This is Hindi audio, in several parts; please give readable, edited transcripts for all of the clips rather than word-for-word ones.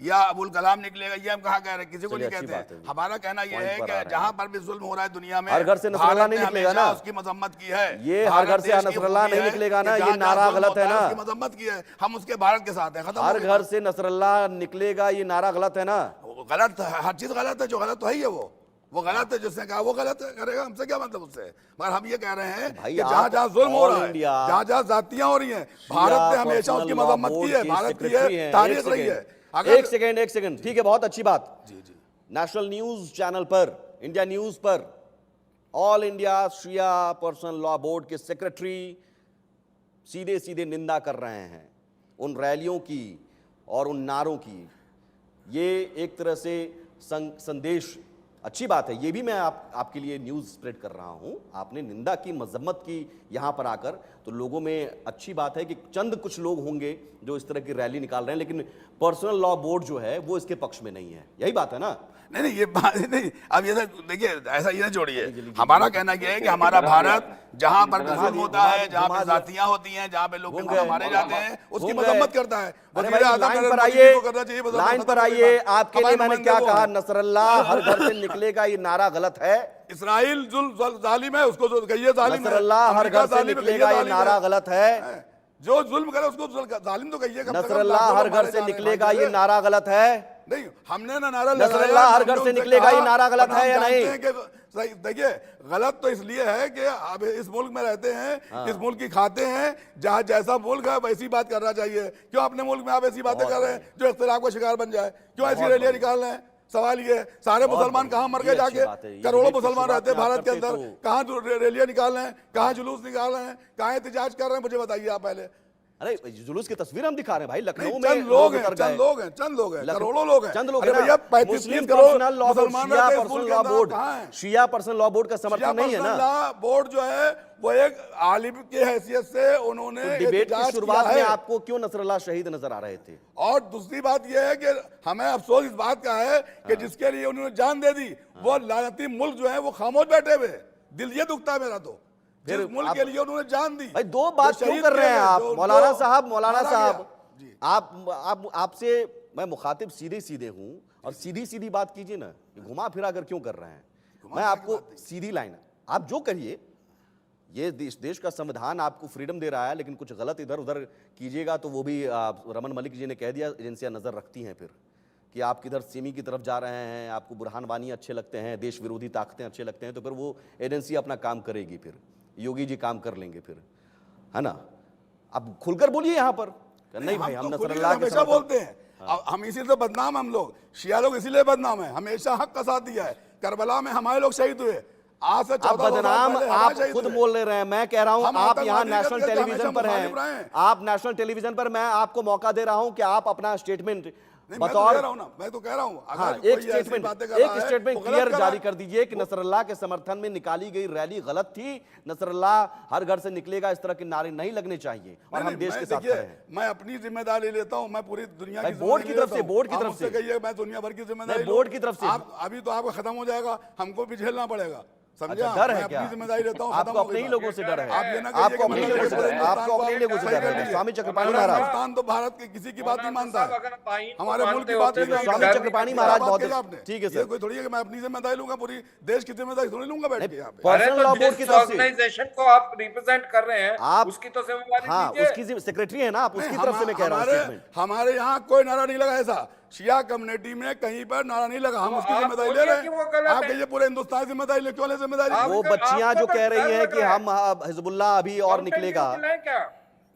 या अबुल कलाम निकलेगा, ये हम कहाँ कह रहे हैं, किसी को नहीं कहते बात है हैं। जी। हमारा कहना ये है पॉइंट पर आ कि रहे जहां पर भी जुल्म हो रहा है दुनिया में, हर घर से नसरुल्लाह भारत नहीं ने निकलेगा हमेशा ना। उसकी मजम्मत की है। ये हर भारत घर से देश की नसरुल्लाह खूबी नहीं है निकलेगा कि ना, ये जहां नारा जुल्म गलत है होता ना। उसकी मजम्मत की है, हम उसके भारत के साथ हैं। खत्म हर हो गई घर बात। से नसरुल्लाह निकलेगा, ये नारा गलत है ना। वो गलत है, हर चीज गलत है, जो गलत तो है ही है वो गलत है। जिसने कहा वो गलत है, करेगा, हमसे क्या मतलब उससे। मगर हम ये कह रहे हैं भाई कि जहां जहां जुल्म हो ऑल रहा है, इंडिया जहां जहां जातियां हो रही हैं, भारत ने हमेशा उसकी मजम्मत की है, भारत की है, तारीख रही है। एक सेकंड, ठीक है, बहुत अच्छी बात। जी जी, नेशनल न्यूज चैनल पर, इंडिया न्यूज पर, ऑल इंडिया शिया पर्सनल लॉ बोर्ड के सेक्रेटरी सीधे सीधे निंदा कर रहे हैं उन रैलियों की और उन नारों की। ये एक तरह से संदेश, अच्छी बात है, ये भी मैं आपके लिए न्यूज़ स्प्रेड कर रहा हूं। आपने निंदा की, मजम्मत की यहां पर आकर, तो लोगों में अच्छी बात है कि चंद कुछ लोग होंगे जो इस तरह की रैली निकाल रहे हैं, लेकिन पर्सनल लॉ बोर्ड जो है वो इसके पक्ष में नहीं है। यही बात है ना। नहीं नहीं, ये बात नहीं। अब ये देखिए, ऐसा ये ना जोड़िए। हमारा कहना यह है कि हमारा भारत जहां पर भी जुल्म होता है, जहां पे जातियां होती हैं, जहां पे लोग मारे जाते हैं, उसकी मजम्मत करता है। लाइन पर आइए, लाइन पर आइए। आपके लिए मैंने क्या कहा, नसरुल्लाह हर घर से निकलेगा, ये नारा गलत है। इसराइल जालिम है, उसको कहिए जालिम है। नसरुल्लाह हर घर से निकलेगा, ये नारा गलत है। जो जुल्म करे उसको जालिम तो कहिएगा। नसरुल्लाह हर घर से निकलेगा, ये नारा गलत है। नहीं, हमने ना नारा नसरुल्लाह हर घर से निकलेगा, ये नारा गलत है या नहीं? देखिए, गलत तो इसलिए है कि अब इस मुल्क में रहते हैं, इस मुल्क की खाते हैं, जहां जैसा मुल्क है वैसी बात करना चाहिए। क्यों अपने मुल्क में आप ऐसी बातें कर रहे हैं जो इख्तिलाफ का शिकार बन जाए? क्यों ऐसी रैलियां निकाल रहे हैं? सवाल ये है, सारे मुसलमान कहाँ मर गए जाके? करोड़ों मुसलमान रहते हैं भारत के अंदर, कहाँ रैलियां निकाल रहे हैं, कहाँ जुलूस निकाल रहे हैं, कहाँ एहतजाज कर रहे हैं? मुझे बताइए आप पहले। अरे जुलूस की तस्वीर हम दिखा रहे हैं भाई, लखनऊ में चंद लोग हैं, चंद लोग हैं, करोड़ों लोग हैं, चंद लोग हैं। भैया 35-30 करोड़ मुसलमान रहते हैं इस मुल्क के अंदर, कहाँ हैं? शिया पर्सनल लॉ बोर्ड का समर्थन नहीं है ना। लॉ बोर्ड जो है वो एक आलिम की हैसियत से उन्होंने डिबेट की शुरुआत में आपको क्यों नसरुल्लाह शहीद नजर आ रहे थे? और दूसरी बात यह है कि हमें अफसोस इस बात का है कि जिसके लिए उन्होंने जान दे दी, वो लानती मुल्क जो है वो खामोश बैठे हुए। दिल ये दुखता है मेरा तो, जिस मुल्क के लिए उन्होंने जान दी। भाई दो बात क्यों कर रहे हैं आप मौलाना साहब? आपसे मैं मुखातिब सीधे सीधे हूं, और सीधी सीधी बात कीजिए ना, घुमा फिरा कर क्यों कर रहे हैं? मैं आपको सीधी लाइन, आप जो करिए, ये देश का संविधान आपको फ्रीडम दे रहा है, लेकिन कुछ गलत इधर उधर कीजिएगा तो वो भी रमन मलिक जी ने कह दिया, एजेंसियां नजर रखती हैं फिर कि आप किधर सिमी की तरफ जा रहे हैं, आपको बुरहान वानी अच्छे लगते हैं, देश विरोधी ताकतें अच्छे लगते हैं, तो फिर वो एजेंसी अपना काम करेगी, फिर योगी जी काम कर लेंगे फिर, है ना। अब खुलकर बोलिए यहाँ पर। नहीं भाई, हम नसरुल्लाह के हमेशा बोलते हैं, हम इसी से बदनाम, हम लोग शिया लोग इसीलिए बदनाम है, हमेशा हक का साथ दिया है। करबला में हमारे लोग शहीद हुए, आज से 14 बदनाम आप खुद बोल रहे हैं। मैं कह रहा हूं आप यहाँ नेशनल टेलीविजन पर हैं, आप नेशनल टेलीविजन पर, मैं आपको मौका दे रहा हूं कि आप अपना स्टेटमेंट बतौर, मैं तो कह रहा हूं, हाँ, एक स्टेटमेंट क्लियर जारी कर दीजिए कि नसरुल्लाह के समर्थन में निकाली गई रैली गलत थी, नसरुल्लाह हर घर से निकलेगा, इस तरह के नारे नहीं लगने चाहिए, और हम देश के साथ खड़े हैं। मैं अपनी जिम्मेदारी लेता हूं, मैं पूरी दुनिया की बोर्ड की तरफ से, बोर्ड की तरफ से कहिए, मैं दुनिया भर की जिम्मेदारी, बोर्ड की तरफ से। अभी तो आपका खत्म हो जाएगा, हमको भी झेलना पड़ेगा, समझा? डर है क्या? जिम्मेदारी लेता हूं, आपको अपने ही लोगों से डर है, आप ये ना आपको अपने ही लोगों से डर है, आपको अपने ही लोगों से डर है। स्वामी चक्रपाणी महाराज, हिंदुस्तान तो भारत के किसी की बात नहीं मानता है, हमारे मुल्क की बात नहीं। स्वामी चक्रपाणी महाराज बहुत ठीक है सर, कोई थोड़ी है कि मैं अपनी जिम्मेदारी लूंगा, पूरी देश की जिम्मेदारी थोड़ी लूंगा बैठ के यहाँ पे। पर्सनल लॉ बोर्ड की तरफ से ऑर्गेनाइजेशन को आप रिप्रेजेंट कर रहे हैं, आप उसकी तो जिम्मेदारी लीजिए। उसकी सेक्रेटरी है ना आप, उसकी तरफ से मैं कह रहा हूं। हमारे यहाँ कोई नारा नहीं लगा ऐसा, शिया कम्युनिटी में कहीं पर नारा नहीं लगा, हम उसकी जिम्मेदारी ले रहे हैं। आप कहिए पूरे हिंदुस्तान जिम्मेदारी ले, क्यों ले जिम्मेदारी? वो बच्चियां जो कह रही हैं कि हम हिजबुल्लाह अभी और निकलेगा,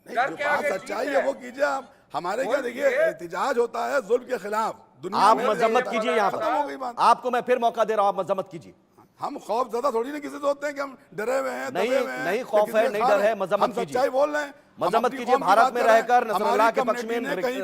सच्चाई है वो कीजिए आप। हमारे क्या, देखिए एहतजाज होता है जुल्म के खिलाफ, आप मजम्मत कीजिए यहाँ पर, आपको मैं फिर मौका दे रहा हूँ, आप मजम्मत कीजिए। हम खौफ ज्यादा थोड़ी ना किसी से होते हैं कि हम डरे हुए हैं, नहीं खौफ है, नहीं डर है, मजम्मत कीजिए, सच्चाई बोल रहे हैं, मजम्मत कीजिए। भारत में रहकर नसरुल्लाह के पक्ष में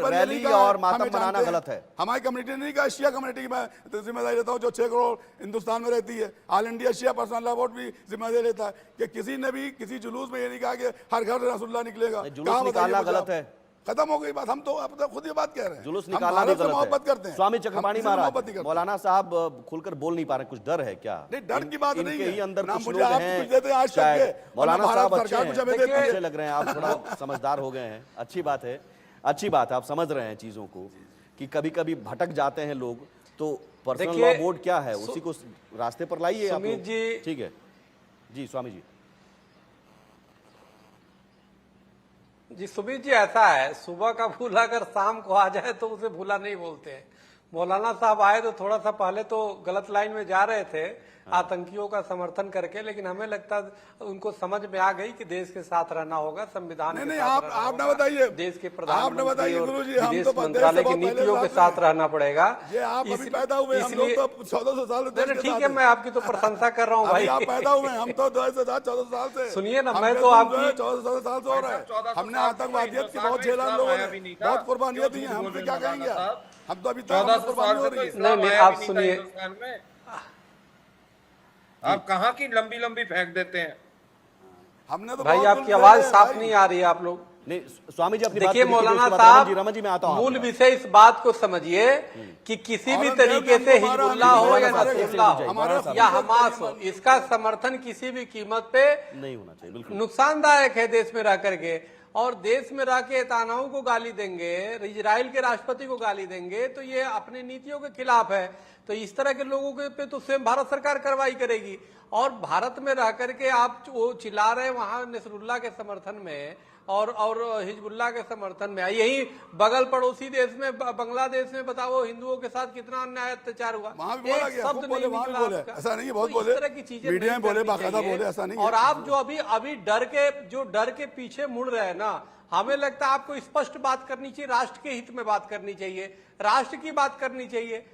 रैली और मातम मनाना गलत है। हमारी कम्युनिटी ने नहीं कहा, शिया कम्युनिटी की मैं जिम्मेदारी लेता हूँ जो 6 करोड़ हिंदुस्तान में रहती है। ऑल इंडिया शिया पर्सनल लॉ बोर्ड भी जिम्मेदारी लेता है कि किसी ने भी किसी जुलूस में ये नहीं कहा कि हर घर से रसूलुल्लाह निकलेगा। जुलूस निकालना गलत है, खत्म हो गई बात। हम तो अब खुद ये बात कह रहे हैं, जुलूस निकालना भी गलत मोहब्बत करते हैं। स्वामी चक्रपाणी महाराज, मौलाना साहब खुलकर बोल नहीं पा रहे, कुछ डर है क्या? नहीं, डर की बात नहीं है, ही अंदर कुछ मुझे लोग आप हैं, कुछ देते हैं आज तक, मौलाना साहब अच्छे लग रहे हैं, आप थोड़ा समझदार हो गए हैं, अच्छी बात है, अच्छी बात है, आप समझ रहे हैं चीजों को कि कभी कभी भटक जाते हैं लोग, तो पर्सनल लॉ देखिए, बोर्ड क्या है, उसी को रास्ते पर लाइए आप सुमित लोग। जी, ठीक है जी स्वामी जी। जी सुमित जी, ऐसा है, सुबह का भूला अगर शाम को आ जाए तो उसे भूला नहीं बोलते हैं। मौलाना साहब आए तो थोड़ा सा पहले तो गलत लाइन में जा रहे थे, आतंकियों का समर्थन करके, लेकिन हमें लगता उनको समझ में आ गई कि देश के साथ रहना होगा, संविधान के नहीं, साथ आप रहना ना होगा, बताइए, देश के आप ना प्रधानमंत्री बताइए और गुरुजी, हम विदेश तो देश से मंत्रालय की बहुत पहले नीतियों के साथ साथ हैं। रहना पड़ेगा। ये आप अभी पैदा हुए, हम लोग तो 1400 साल से देश के ठीक साथ है, हैं। मैं आपकी तो प्रशंसा कर रहा हूँ अभी भाई। आप पैदा हुए, हम तो 1400 साल से। सुनिए ना, हम मैं तो जो है आपकी 1400 साल से हो रहा है। 1400 हमने साल से आतंकवादियत की हिंदुस्तान बहुत में झेला इस्लाम लोगों आया ने, भी नहीं था। बहुत कुर्बानियां दी क्यों हैं, झूठ हमसे बोल क्या रहे हैं कहेंगे मौलाना आप? साहब? हम तो अभी तक 1400 कुर्बानी साल हो से तो रही है। इस्लाम नहीं, आया आप भी नहीं था सुनिए। हिंदुस्तान में। आप कहाँ की लंबी लंबी फेंक देते हैं। हमने तो भाई बहुत आपकी जुल्म आवाज झेले हैं साफ भाई। नहीं आ रही है, आप लोग नहीं स्वामी जी अपनी बात देखिए। को लिखिए, मौलाना उसके बाद साहब, रमन जी मैं आता हूं मूल आपके विषय इस बात को समझिए कि किसी भी औरंगजेब तरीके ने से हमको मारा, हिजबुल्लाह हो हमें या मारा, नसरुल्लाह हो हमारे या फौज हमास का हो, इसका समर्थन किसी भी कीमत पे पास। नहीं होना चाहिए बिल्कुल। नुकसानदायक है देश में रह करके। और देश में रह के तानाओं को गाली देंगे, इजराइल के राष्ट्रपति को गाली देंगे, तो ये अपनी नीतियों के खिलाफ है। तो इस तरह के लोगों के पे तो स्वयं भारत सरकार कार्रवाई करेगी। और भारत में रह करके आप वो चिल्ला रहे वहां नसरुल्लाह के समर्थन में और हिजबुल्लाह के समर्थन में। यही बगल पड़ोसी देश में, बांग्लादेश में बताओ हिंदुओं के साथ कितना अन्याय अत्याचार हुआ, वहां भी बोला एक गया, शब्द खूब बोले, नहीं वहां भी निकला बोले। आपका। ऐसा नहीं है, बहुत तो इस बोले। तरह की चीजें मीडिया में नहीं बोले, करनी बाकायदा चाहिए। बोले, ऐसा नहीं है। और आप जो अभी डर के पीछे मुड़ रहे हैं ना, हमें लगता है आपको स्पष्ट बात करनी चाहिए, राष्ट्र के हित में बात करनी चाहिए, राष्ट्र की बात करनी चाहिए।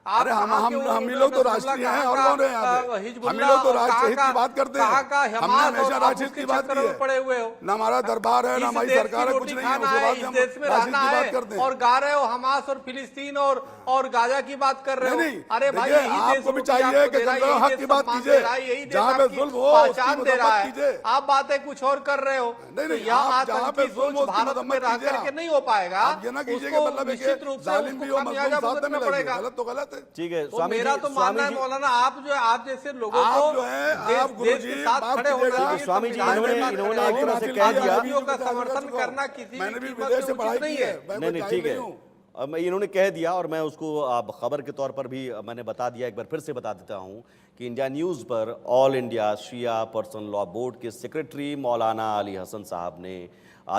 अरे हम ही लोग तो राष्ट्रीय हैं, और कौन है यहाँ पे? हम ही लोग तो राष्ट्र हित की बात करते हैं। हमने हमेशा राष्ट्र हित की बात की है। पड़े हुए हो, ना हमारा दरबार है, ना हमारी सरकार है, कुछ नहीं है। उसके बाद हम देश में राष्ट्र रहना की बात है करते हैं। और गा रहे हो हमास और फिलिस्तीन और गाजा की बात कर रहे हो। नहीं, अरे भाई, देखिए, यही आपको देश भी रोटी चाहिए आपको कि दे रहा है, जनता यही हक देश की बात सम्मान कीजिए। दे रहा है, यही देश जहाँ पे आपकी जुल्म हो, उसकी पहचान दे मदद रहा कीजिए। है। आप बातें कुछ और कर रहे हो। नहीं, तो नहीं, यह आप जहाँ पे आतंकी जुल्म हो, सोच उसकी भारत मदद में मत रह कीजिए। करके नहीं हो पाएगा। आप ये ना कीजिए कि उसको मतलब है कि निश्चित रूप से जालिम भी हो, उसको मजलूम खामियाजा साथ में भुगतना मिलेगी। पड़ेगा। गलत तो गलत है। ठीक है तो स्वामी मेरा जी, तो मानना स्वामी है जी मौलाना, आप जैसे लोगों आप को जो है, देश आप गुरुजी, के साथ माफ खड़े होना कीजिएगा। चाहिए। स्वामी जी, संविधान इन्होंने में एक तरह से हासिल कह किया, दिया। अभी का जो समर्थन चुका हूं। करना किसी मैंने भी भी कीमत विदेश से पे पढ़ाई उचित नहीं की है। है। मैं नहीं कोई नहीं ठीक जाहिल है। नहीं हूं। अब इन्होंने कह दिया और मैं उसको आप खबर के तौर पर भी मैंने बता दिया, एक बार फिर से बता देता हूं कि इंडिया न्यूज़ पर ऑल इंडिया शिया पर्सनल लॉ बोर्ड के सेक्रेटरी मौलाना अली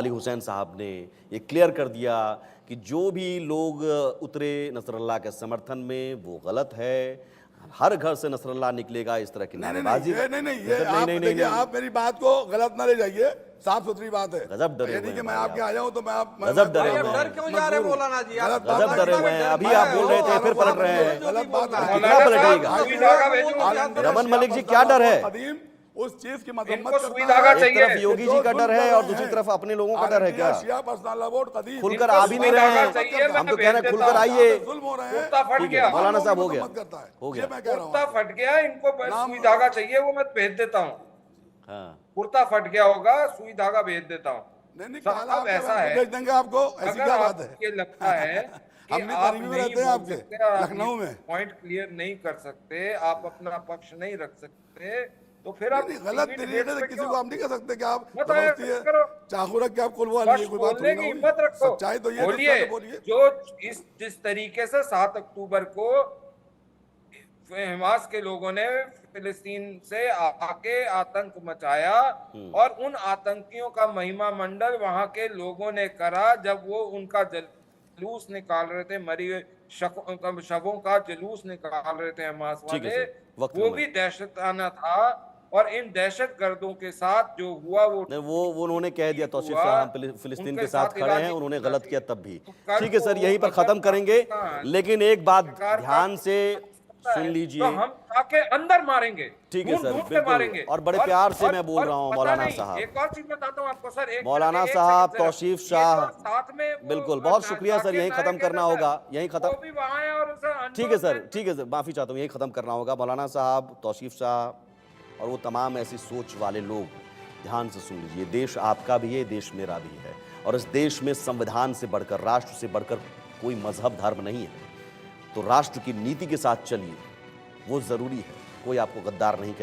हुसैन साहब ने ये क्लियर कर दिया कि जो भी लोग उतरे नसरुल्लाह के समर्थन में वो गलत है। हर घर से नसरुल्लाह निकलेगा, इस तरह की नारेबाजी। नहीं, देखिए, आप मेरी बात को गलत ना ले जाइए, साफ सुथरी बात है। गजब डरे ये नहीं हुए कि हैं मैं भाई आपके आप। आ जाऊं तो मैं गजब डरे हुए हैं। डर क्यों जा रहे हैं मौलाना जी? आप गजब डरे हुए हैं। अभी आप बोल रहे थे, फिर पलट रहे हैं। गलत बात है। कितना पलटिएगा? सुई धागा भेजो। रमन मलिक जी, क्या डर है? कदीम उस चीज की मजम्मत इनको करता सुई है। धागा एक चाहिए। तरफ योगी जी का डर है और दूसरी तरफ अपने लोगों का डर है क्या? शिया पर्सनल लॉ बोर्ड कदीम खुलकर आ भी नहीं रहे हैं। चाहिए, हम मैं तो कह रहे हैं भेज खुलकर देता हूं। आइए। जुल्म हो रहे हैं। कुर्ता फट ठीक गया। है मौलाना साहब, हो गया, मत करता है। हो ये गया। मैं कह रहा हूं। कुर्ता फट गया, इनको बस सुई धागा चाहिए, वो मैं भेज देता हूँ। हाँ कुर्ता फट गया होगा, सुई धागा भेज देता हूँ। नहीं, साहब, कल आप ऐसा है, भेज देंगे आपको। ऐसी अगर क्या बात है? आपको ये लगता है कि हम भी आप करीब में नहीं रहते हैं बोल आपके, सकते, आप लखनऊ में। पॉइंट क्लियर नहीं कर सकते, आप अपना पक्ष नहीं रख सकते, तो फिर आप नहीं, गलत टीवी तरीके डिबेट से पे किसी क्यों? को हम नहीं कह सकते कि आप मत जबरदस्ती है, करो। चाकू रख के आप खुलवा बस लिए, कोई बात बोलने थोड़ी की ना हिम्मत हुई। रखो। सच्चाई तो ये है, बोलिए, सच बोलिए। जो जिस तरीके से 7 अक्टूबर को हमास के लोगों ने फिलिस्तीन से आके आतंक मचाया और उन आतंकियों का महिमा मंडल वहां के लोगों ने करा, जब वो उनका जुलूस निकाल रहे थे, मरी हुए शवों का जुलूस निकाल रहे थे हमास ठीक है वाले, सर, वक्त वो में। भी दहशताना था। और इन दहशत गर्दों के साथ जो हुआ वो उन्होंने कह दिया, तौसीफ हुआ, शाह हम फिलिस्तीन उनके के साथ खड़े हैं, इलाजी उन्होंने गलत किया तब भी। कल ठीक है सर, को यहीं पर अगर खत्म करेंगे, पाकिस्तान लेकिन एक बात सरकार का ध्यान से सुन तो लीजिए। हम आके अंदर मारेंगे, ठीक है सर, ढूंढ के बिल्कुल। मारेंगे। और बड़े प्यार से मैं बोल रहा हूं पता मौलाना नहीं, साहब। एक और चीज बताता हूं आपको सर, मौलाना एक साहब, सेकंड जरा। तौसीफ ये शाह, जो साथ में वो बिल्कुल, बहुत शुक्रिया सर, यहीं जाकिर खत्म नायक करना है ना होगा, सर, यहीं खत्म। वो भी वहां है और उसे ठीक है सर, ठीक है सर, माफी चाहता हूँ, यहीं खत्म करना होगा। मौलाना साहब, तौसीफ शाह और वो तमाम ऐसी सोच वाले लोग, ध्यान से सुन लीजिए, देश आपका भी है, देश मेरा भी है, और इस देश में संविधान से बढ़कर, राष्ट्र से बढ़कर कोई मजहब धर्म नहीं है। तो राष्ट्र की नीति के साथ चलिए, वो जरूरी है। कोई आपको गद्दार नहीं